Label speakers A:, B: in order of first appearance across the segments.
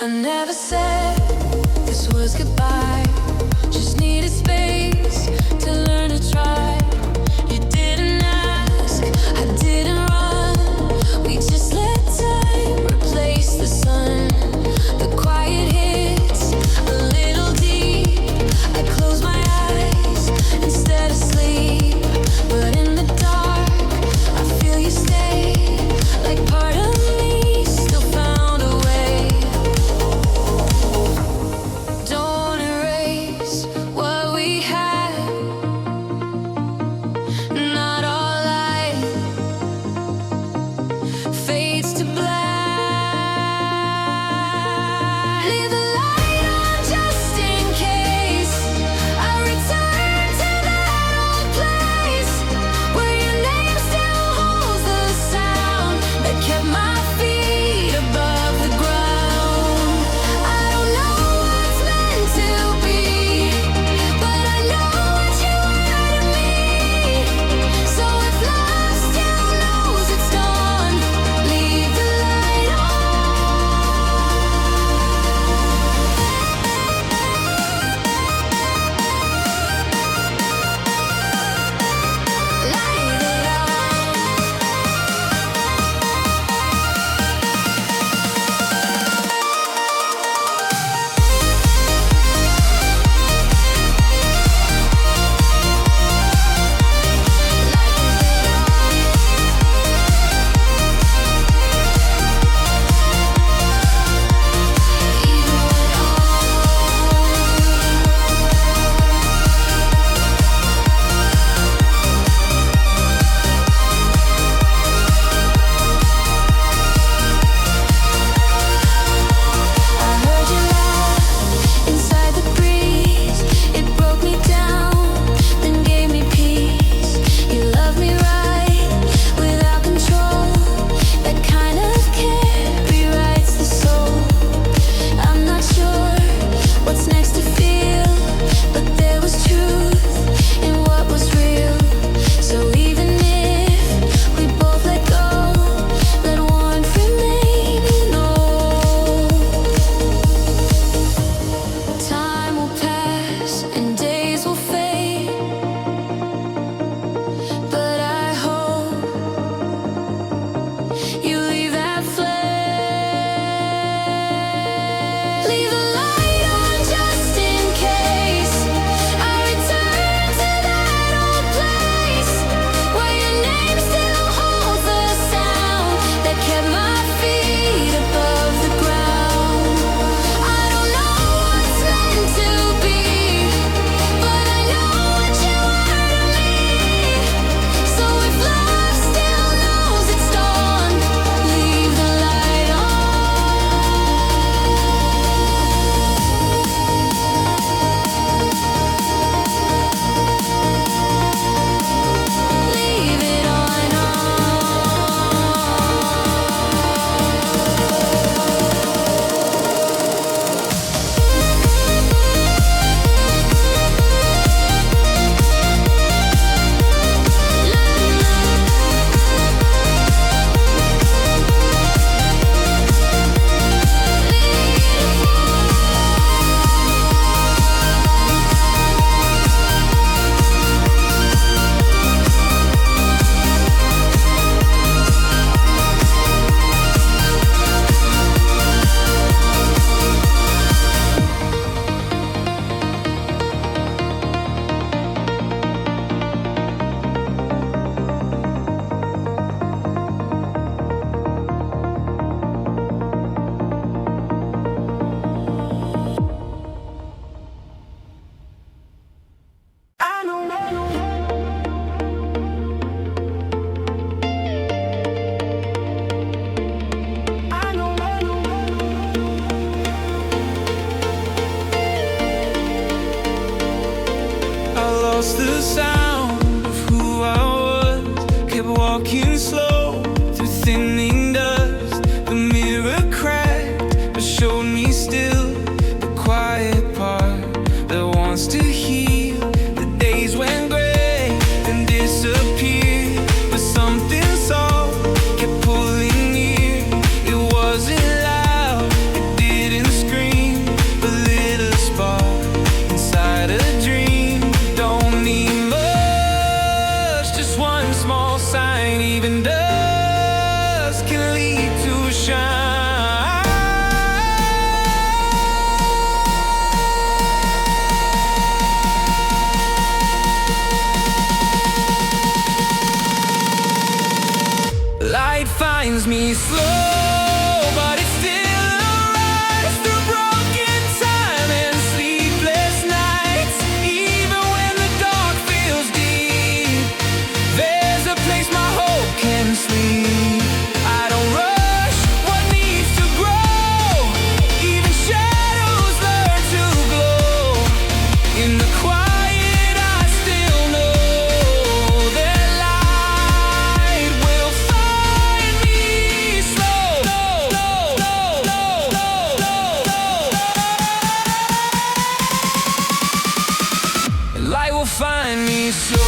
A: I never said this was goodbye. Just needed space to learn to try. You didn't ask, I didn't run. We just let time replace the sun. The quiet hits a little deep. I close my eyes instead of sleep. But in the dark, I feel you stay. Like part of me still found a way. Don't erase finds me slow, but it still arrives through broken time and sleepless nights. Even when the dark feels deep, there's a place my hope can sleep. I don't rush what needs to grow. Even shadows learn to glow. In the quiet I still know that light will find me slow. Light will find me slow.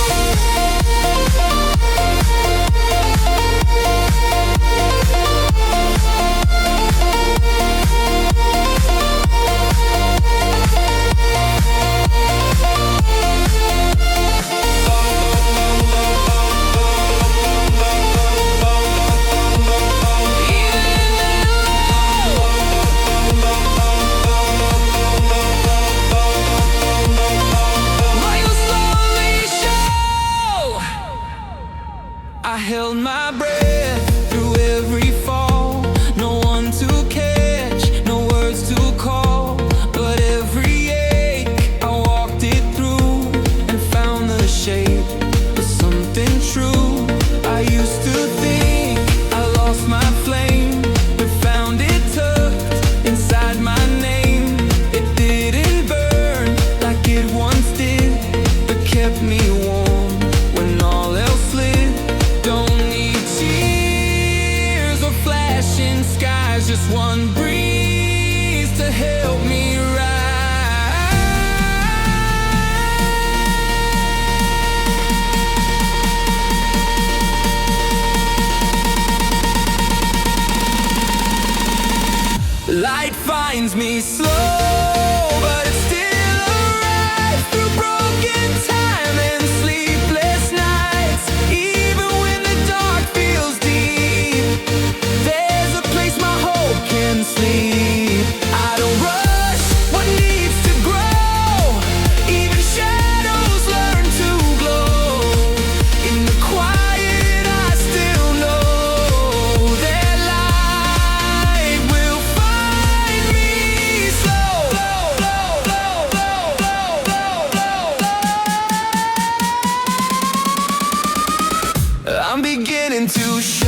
A: I held my breath through every fall. No one to catch, no words to call. But every ache, I walked it through and found the shape of something true. I used to think I lost my flame, but found it tucked inside my name. It didn't burn like it once did, but kept me warm when all else lit. Don't need tears or flashing skies, just one breeze to help me rise. Light finds me slow, but it still arrives through broken time and sleepless nights. Even when the dark feels deep, there's a place my hope can sleep. I don't rush what needs to grow. Even shadows learn to glow. In the quiet I still know that light will find me slow. I'm beginning to show.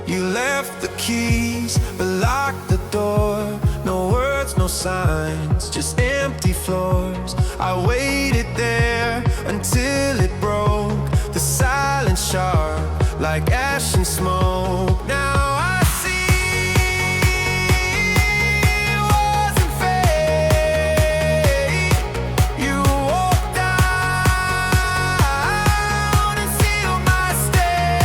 A: You left the keys, but locked the door. No words, no signs, just empty floors. I waited there until it broke. The silence sharp, like ash and smoke. Now I see it wasn't fate. You walked out and sealed my stay.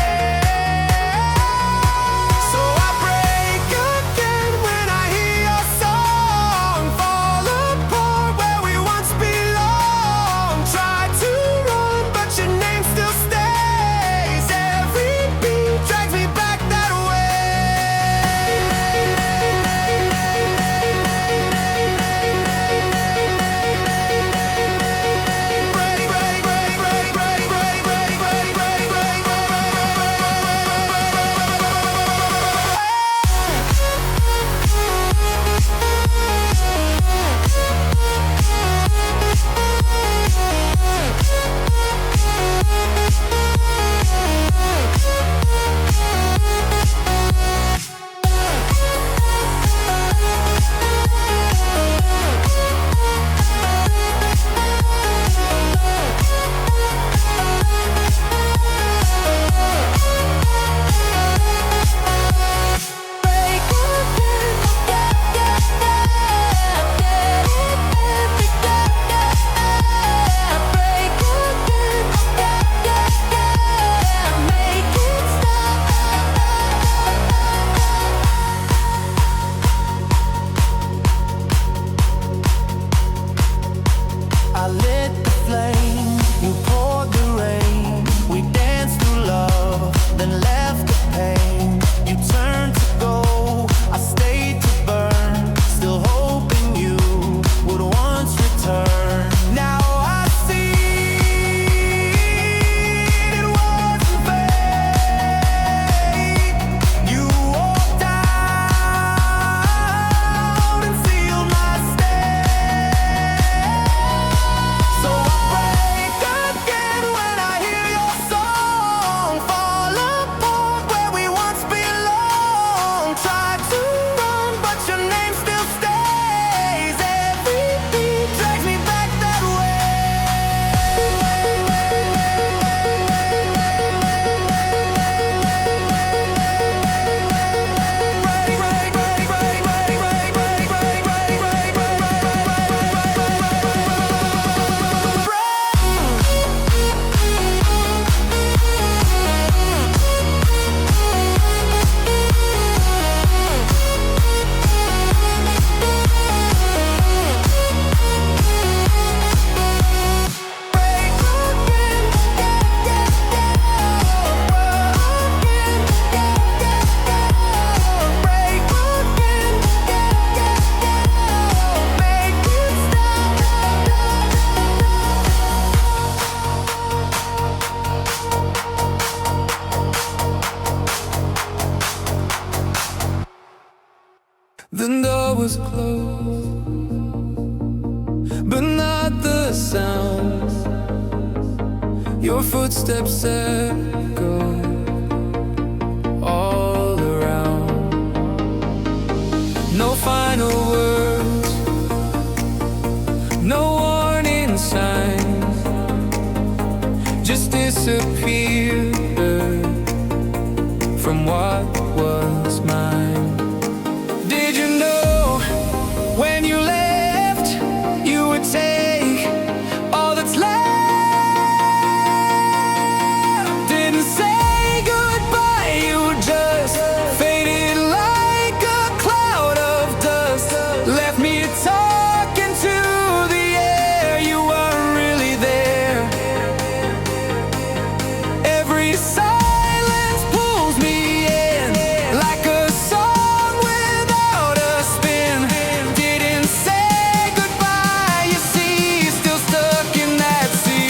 A: So I break again when I hear your song. Fall apart where we once belonged. Try to run, but your name still stays. Every beat drags me back. The door was closed, but not the sound. Your footsteps echo all around. No final words, no warning signs, just disappeared from what was mine. Did you know when you left, you would take all that's left? Didn't say goodbye, you just faded like a cloud of dust. Left me talking to the air, you weren't really there. Every silence pulls me in like a song without a spin. Didn't say goodbye, you see, still stuck in that sea.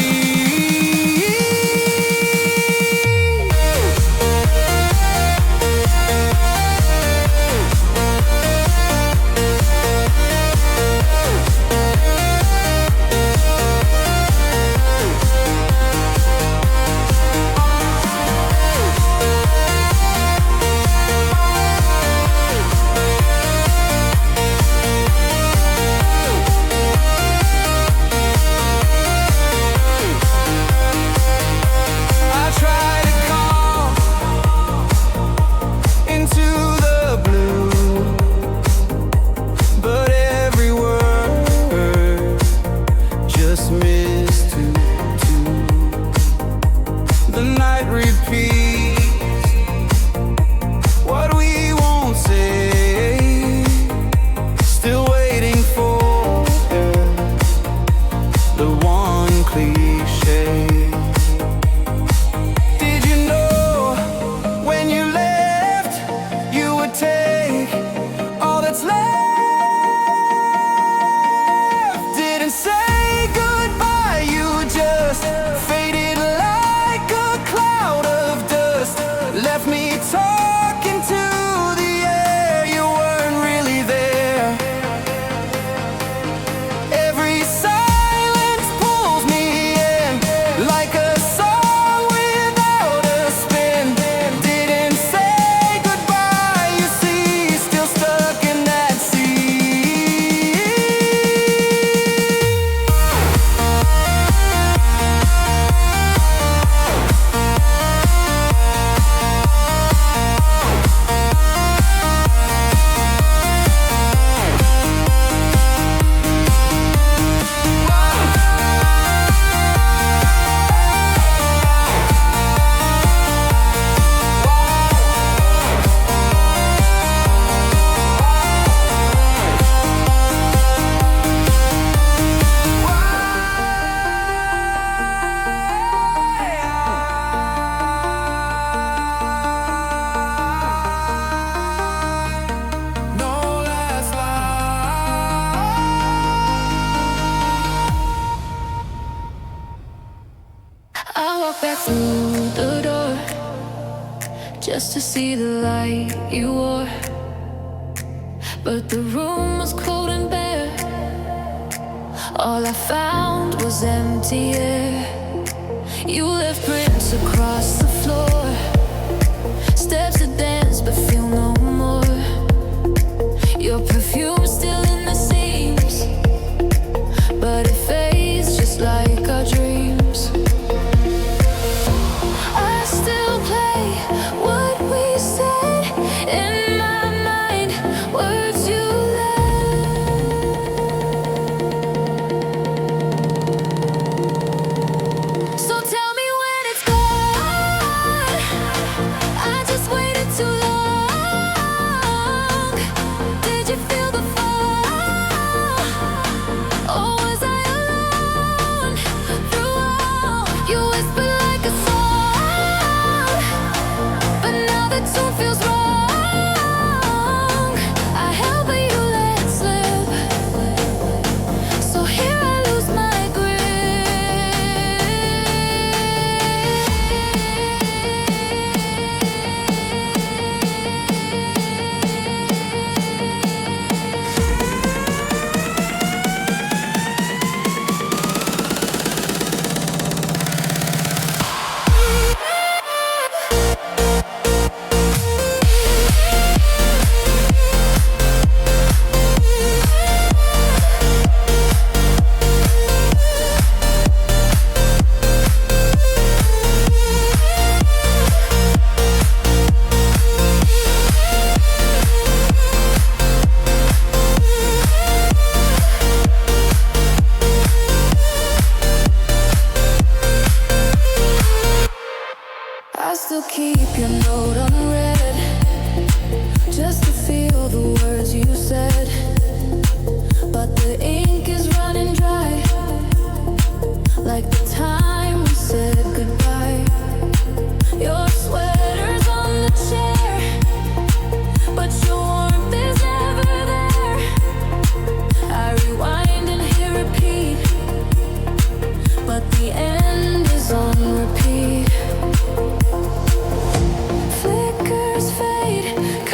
A: I try to call into the blue, but every word just missed too. The night repeats what we won't say, still waiting for the one cliche. Did you know when you left, you would take all that's left? Didn't say goodbye, you just faded like a cloud of dust. Left me talking to the air, you weren't really there. Every silence pulls me in like a song without a spin. Didn't say goodbye, you see, still stuck in that sea. No last line. I walk back through the door just to see the light you wore, but the room was cold and bare. All I found was empty air. You left prints across the floor, steps to dance but feel no more. Your perfume still in the seams, but it fades just like our dreams. I still play what we said in my mind, words you left. So tell me when it's gone.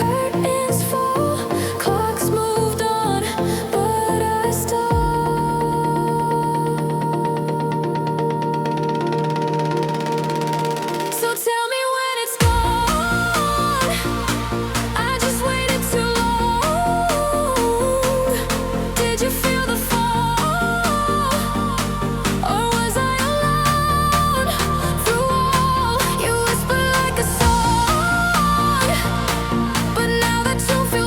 A: Curtains fall, clocks moved on, but I stopped. So tell me when it's gone. I just waited too long. Did you feel the fall, or was I alone through all? You whispered like a song, but now that you feel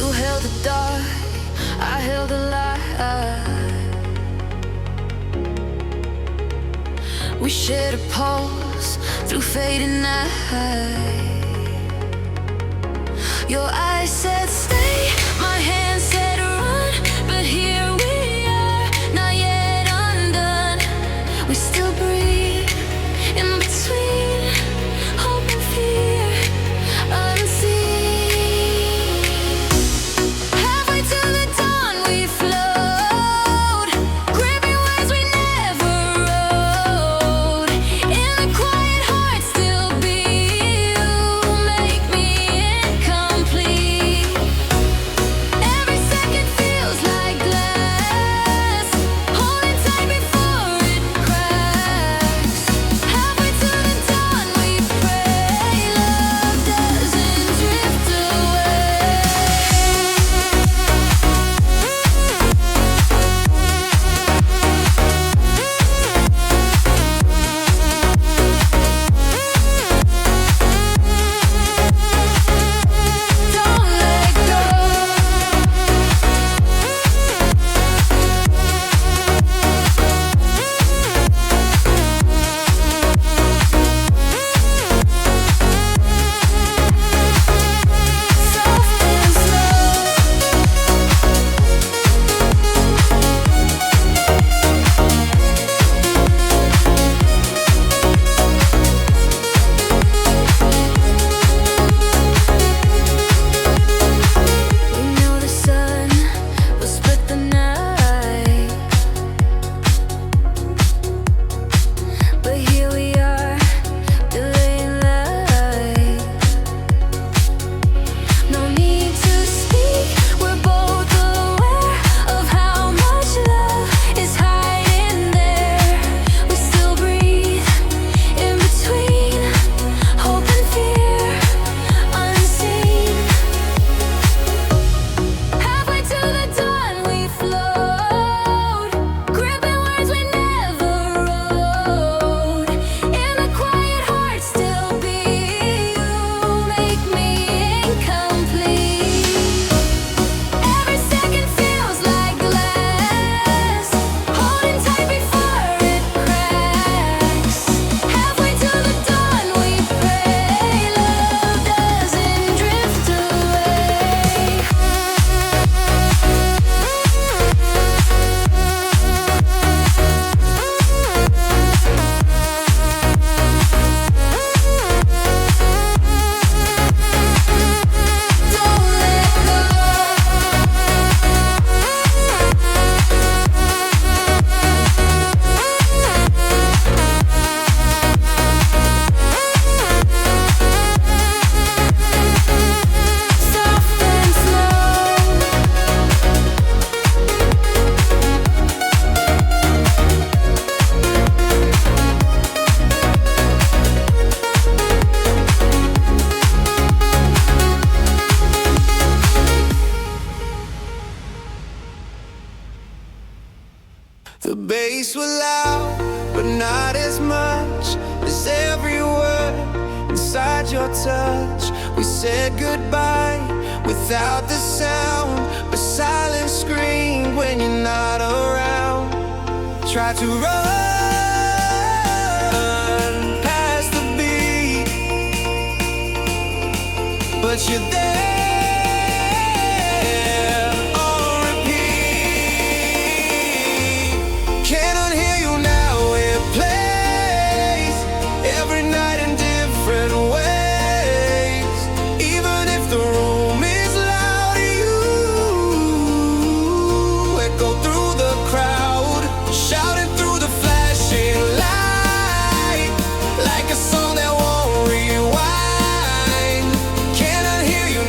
A: You held the dark, I held the light. We shared a pulse through fading night. Your eyes said stay, my hand said run, but here we are, not yet undone. We still breathe in between hope and fear, unseen. Halfway to the dawn we float, gripping words we never wrote. In the quiet heart still beat, you make me incomplete. Every second feels like glass, holding tight before it cracks. Halfway to the dawn we pray, love doesn't drift away. Don't let go. Soft and slow. We know the sun will split the night, but here we are, delaying light. No need to speak, we're both aware of how much love is hiding there. We still breathe in between hope and fear, unseen. Halfway to the dawn we float, gripping words we never wrote. In the quiet heart still beat, you make me incomplete. Every second feels like glass, holding tight before it cracks. Halfway to the dawn we pray, love doesn't drift away. Don't let go. Soft and slow.
B: The bass was loud, but not as much as every word inside your touch. We said goodbye without the sound, but silence screamed when you're not around. Try to run past the beat, but you're there on repeat. Can't unhear you now, it plays every night in different ways. Even if the room is loud, you echo through the crowd, shouting through the flashing light, like a song that won't rewind. Can't unhear you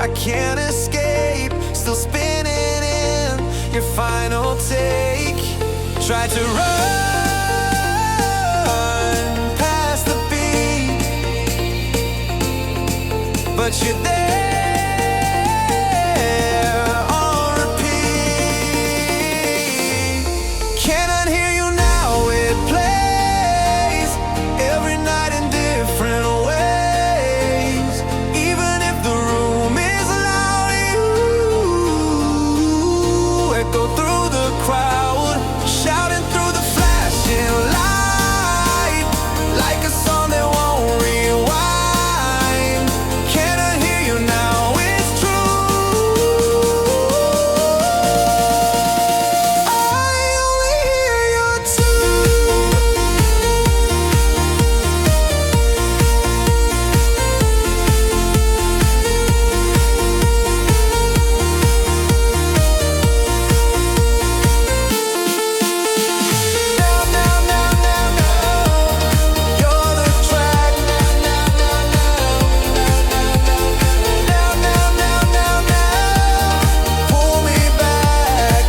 B: I can't escape, still spinning in your final take. Tried to run past the beat, but you're there on repeat. Cannot hear you now, it plays every night in different ways. Even if the room is loud, you echo through the crowd, shouting through the flashing light, like a song that won't rewind. Cannot hear you now, it's true. I only hear your now, now, now, now, now. You're the track. Now, now, now, now, now, now. Pull me back.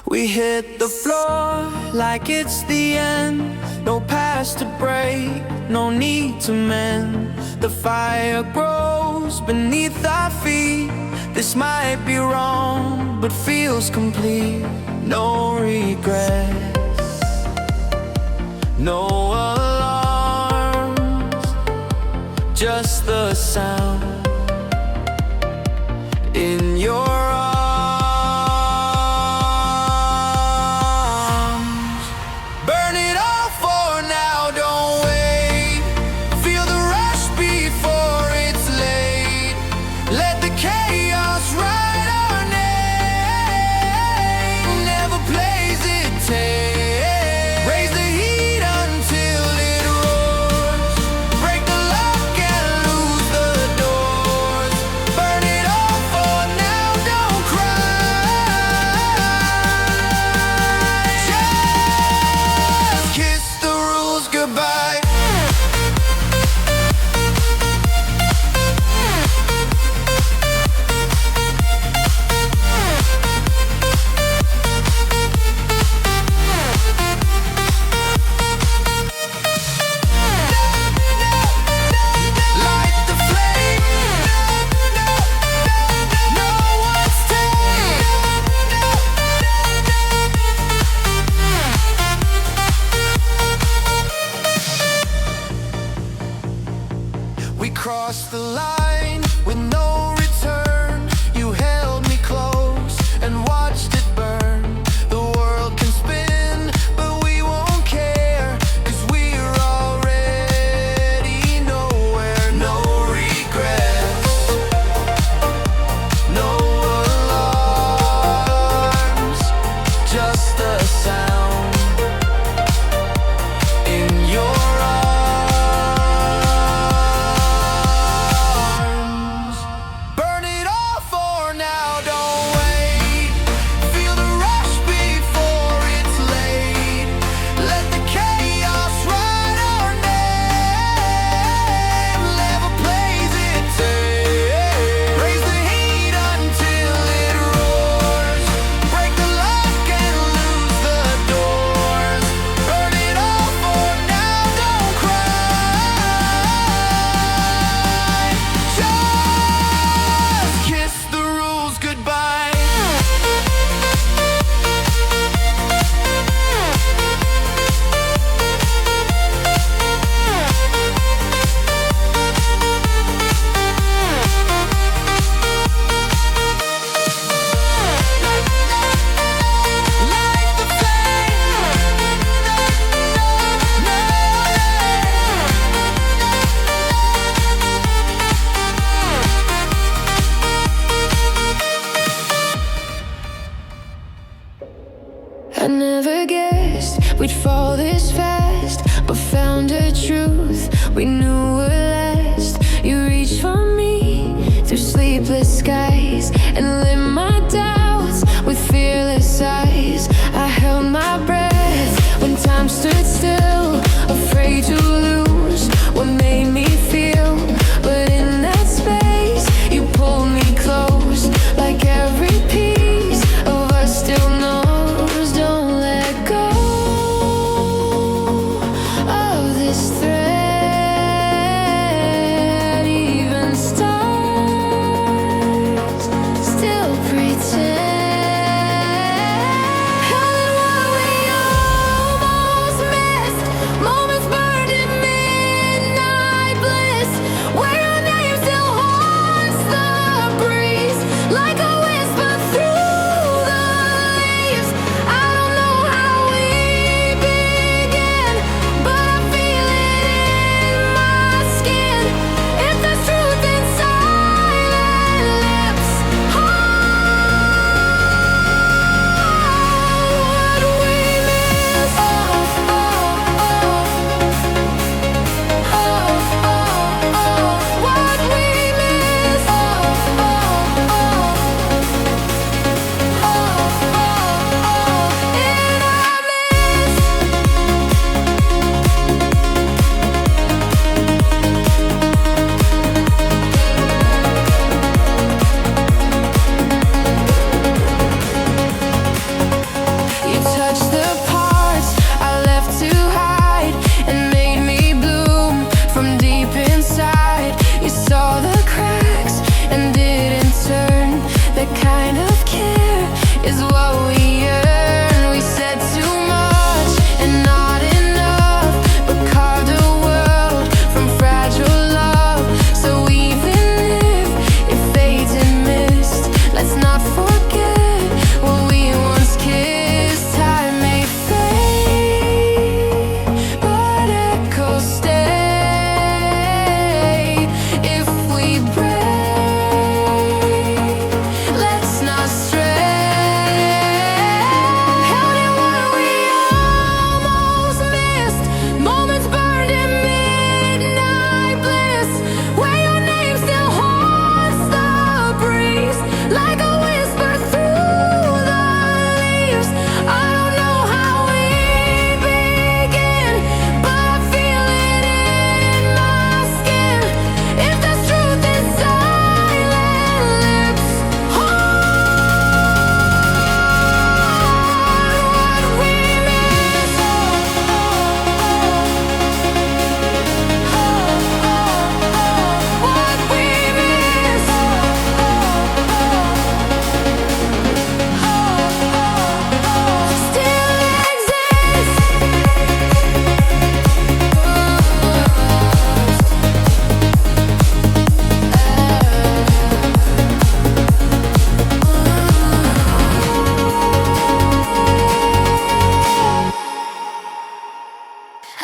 B: We hit the floor like it's the end. No past to break, no need to mend. The fire grows beneath our feet. This might be wrong, but feels complete. No regrets, no alarms, just the sound in your arms. Burn it all for now, don't wait. Feel the rush before it's late. Let the chaos write our name. Never plays it tame. Raise the heat until it roars. Break the lock and lose the doors. Burn it all for now, don't cry. Just kiss the rules goodbye. Light the flame. No one's tame. We crossed the line with no return. You held me close and watched it burn. The world can spin, but we won't care, 'cause we're already nowhere. No regrets, no alarms, just the sound in your arms. Burn it all for now, don't wait. Feel the rush before it's late. Let the chaos write our name. Never plays it safe. Raise the heat until it roars. Break the lock and lose the doors. Burn it all for now, don't cry. Just kiss the rules goodbye. Light the
A: I never guessed we'd fall this fast, but found a truth we knew would last. You reached for me through sleepless skies and lit my doubts with fearless eyes. I held my breath when time stood still, a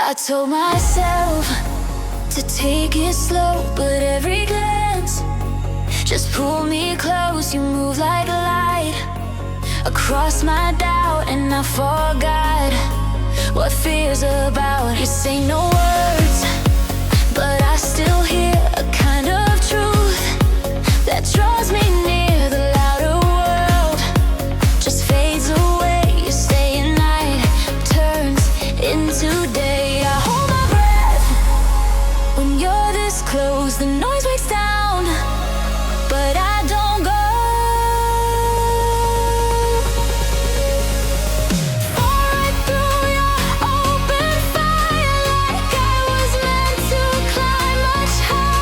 A: I told myself to take it slow, but every glance just pull me close. You move like light across my doubt, and I forgot what fear's about. You say no words, but I still hear a kind of truth that draws me near. The louder world just fades away. You stay at night, turns into day. I hold my breath when you're this close. The noise wakes down, but I don't go. Fall right through your open fire, like I was meant to climb much higher.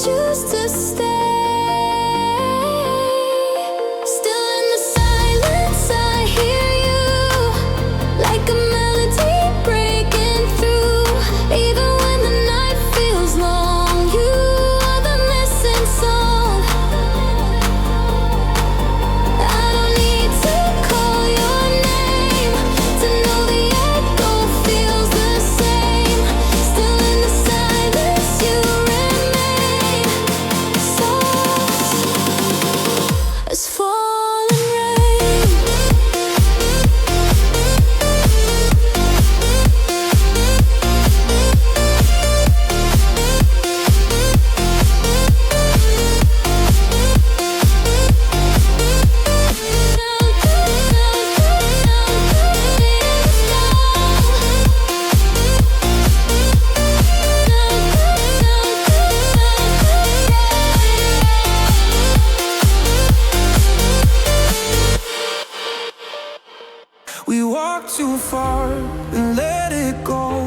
A: choose to stay. Still in the silence I hear you, like a melody breaking through. Even when the night feels long, you are the missing song. I don't need to call your name to know the echo feels the same. Still in the silence you remain, soft as falling rain.
B: We walked too far and let it go,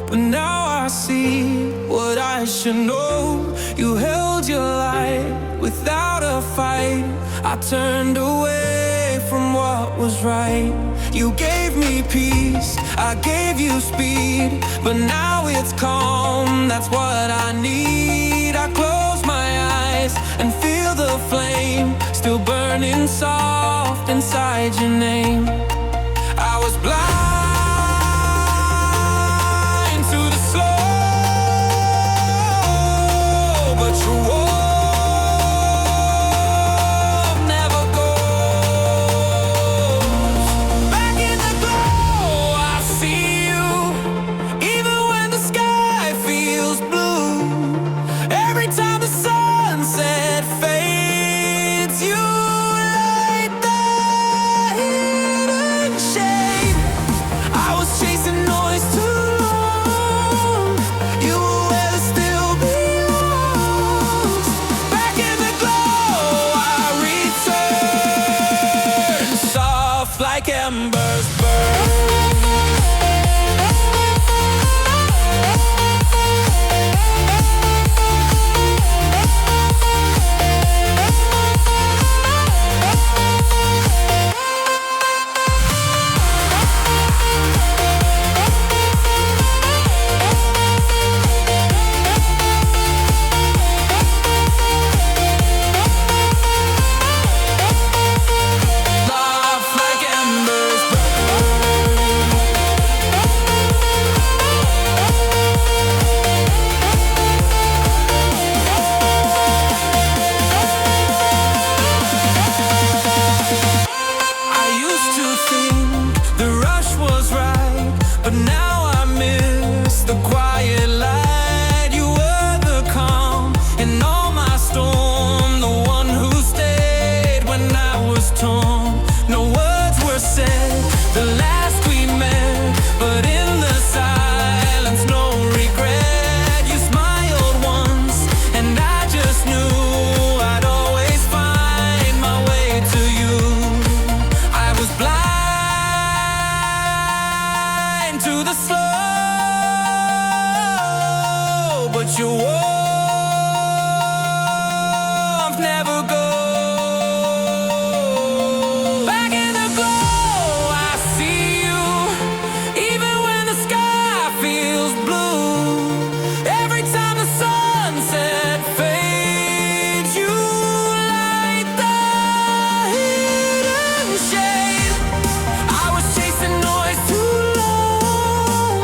B: but now I see what I should know. You held your light without a fight. I turned away from what was right. You gave me peace, I gave you speed, but now it's calm, that's what I need. I close my eyes and feel the flame still burning soft inside your name. I was blind to the slow, but your warmth never goes. Back in the glow, I see you, even when the sky feels blue. Every time the sunset fades, you light the hidden shade. I was chasing noise too long. You were where the still belongs. Back in the glow, I return, soft like embers burn. Soft like embers I used to think the rush was right, but now I miss the quiet light. You were the calm in all my storm, the one who stayed when I was torn. No words were said the last we met, but in the silence no regret. You smiled once and I just knew I'd always find my way to you. I was blind to the slow, but your warmth never goes. Back in the glow, I see you, even when the sky feels blue. Every time the sunset fades, you light the hidden shade. I was chasing noise too long.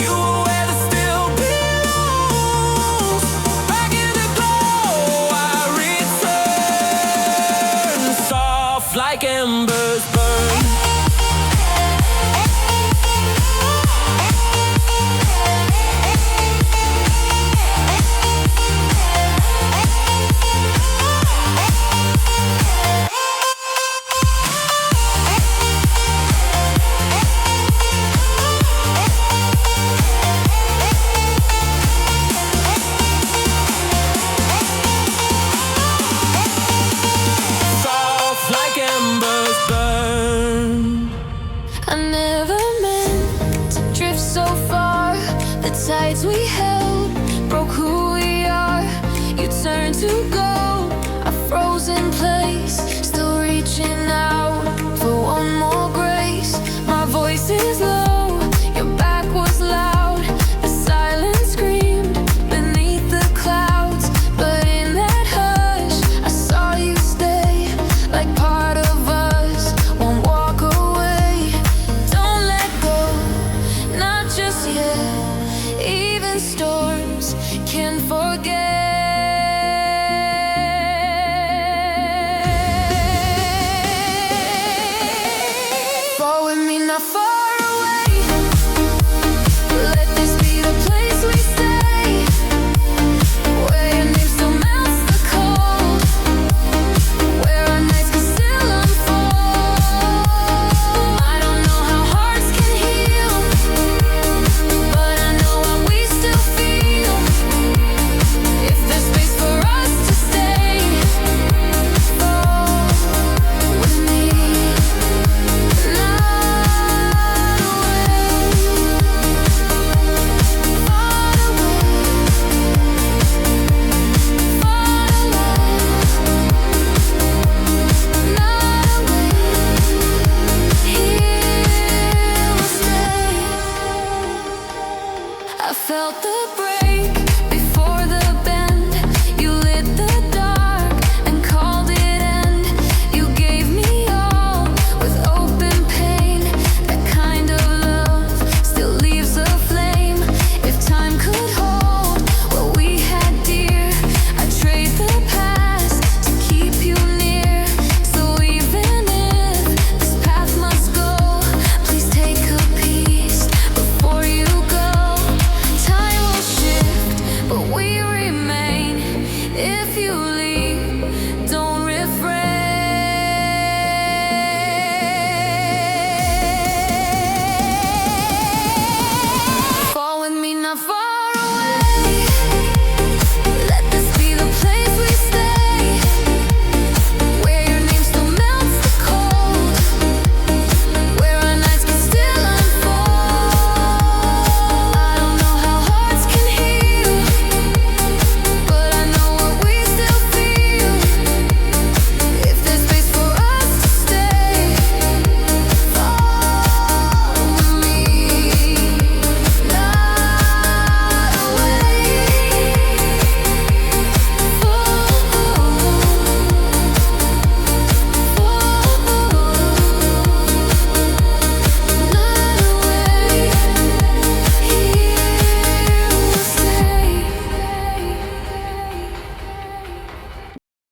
B: You were where the still belongs. Back in the glow, I return, soft like embers burn. Soft like embers burn.
A: I never meant to drift so far. The tides we held broke who we are. You turned to go. A frozen place, still reaching out for one more grace. My voice is low, your back was loud. The silence screamed beneath the clouds. But in that hush, I saw you stay, like part of us won't walk away. Don't let go, not just yet. Even storms can forget. Fall with me, not far away. Let this be the place we stay, where your name still melts the cold, where our nights can still unfold. I don't know how hearts can heal, but I know what we still feel. If there's space for us to stay, fall with me, not I felt the break.